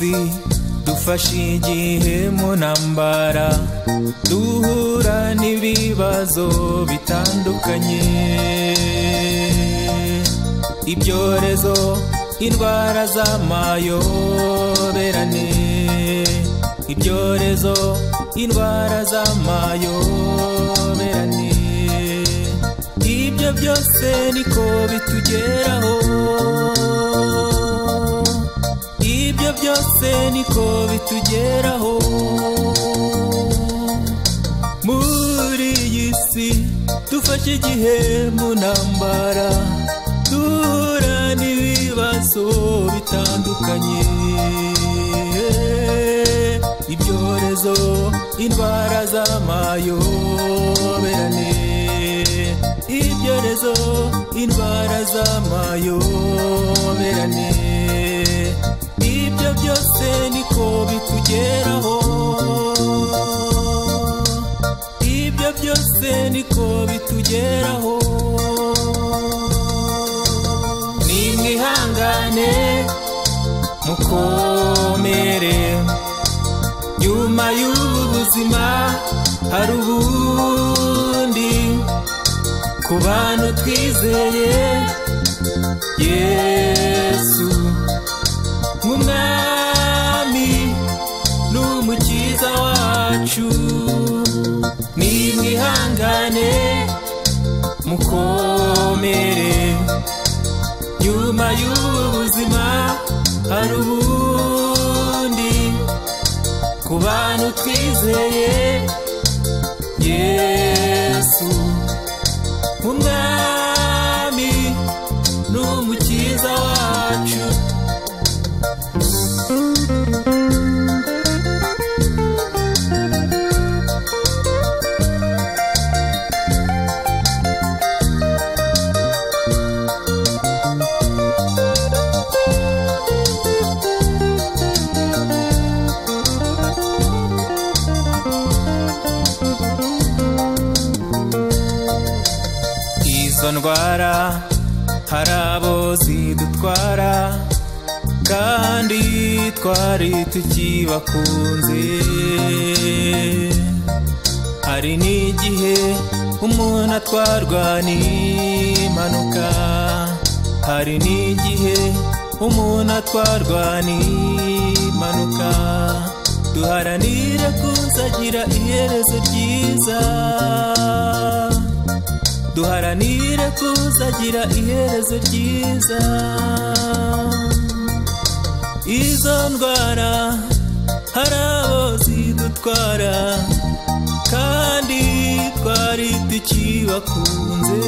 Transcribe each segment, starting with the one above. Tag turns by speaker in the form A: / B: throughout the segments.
A: isi dufashe igihe mu ntambara, duhura n'ibibazo bitandukanye, ibyorezo, indwara z'amayoberane, ibyorezo, indwara z'amayoberane, ibyo byose niko bitugeraho, ibyo byose niko bitugeraho. Muri iyi si dufashe igihe mu ntambara, duhura n'ibibazo bitandukanye, ibyorezo, indwara z'amayoberane, ibyorezo, indwara z'amayoberane, ibyo byose niko bitugeraho, ibyo byose niko bitugeraho. Nimwihangane mukomere, nyuma y'ubu buzima hari ubundi, ku bantu twizeye Yesu nk'umwami n'umukiza wacu. Nimwihangane mukomere, nyuma y'ubu buzima hari ubundi, ku bantu twizeye Yesu nk'umwami n'umukiza wacu. Izo ndwara hari abo zidutwara, kandi twari tukibakunze. Hari n'igihe umuntu atwarwa n'impanuka, hari n'igihe umuntu atwarwa n'impanuka. Duharanire kuzagira iherezo ryiza, duharanire kuzagira iherezo ryiza. Izo ndwara hari abo zidutwara, kandi twari tukibakunze.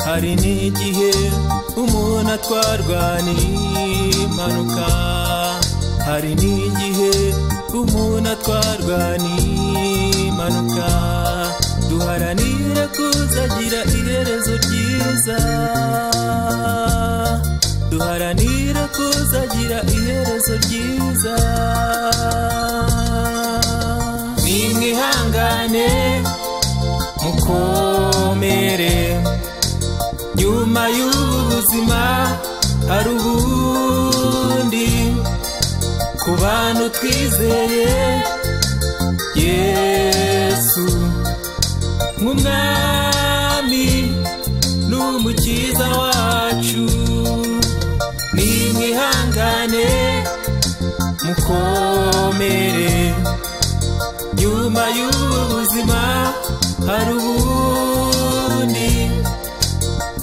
A: Hari n'igihe umuntu atwarwa n'impanuka, hari n'igihe umuntu atwarwa n'impanuka. Duharanire kuzagira iherezo ryiza, duharanire kuzagira iherezo ryiza. Nimwihangane mukomere, nyuma y'ubu buzima hari ubundi, ku bantu twizeye Yesu nk'umwami n'umukiza wacu. Nimwihangane mukomere, nyuma y'ubu buzima hari ubundi,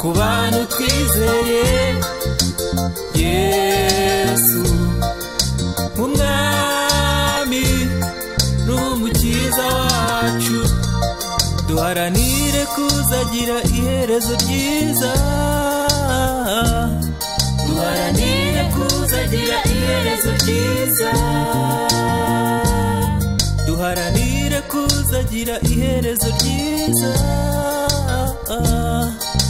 A: ku bantu twizeye Yesu nk'umwami n'umukiza wacu. Duharanire kuzagira iherezo ryiza, duharanire kuzagira iherezo ryiza, duharanire kuzagira iherezo ryiza,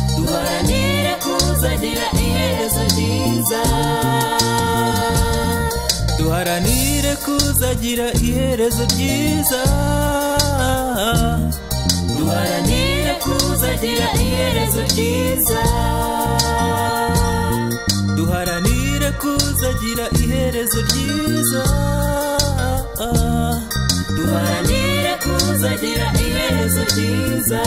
A: duharanire kuzagira iherezo ryiza, duharanire kuzagira iherezo ryiza, duharanire kuzagira iherezo ryiza, duharanire kuzagira iherezo ryiza. Duharanire kuzagira iherezo ryiza.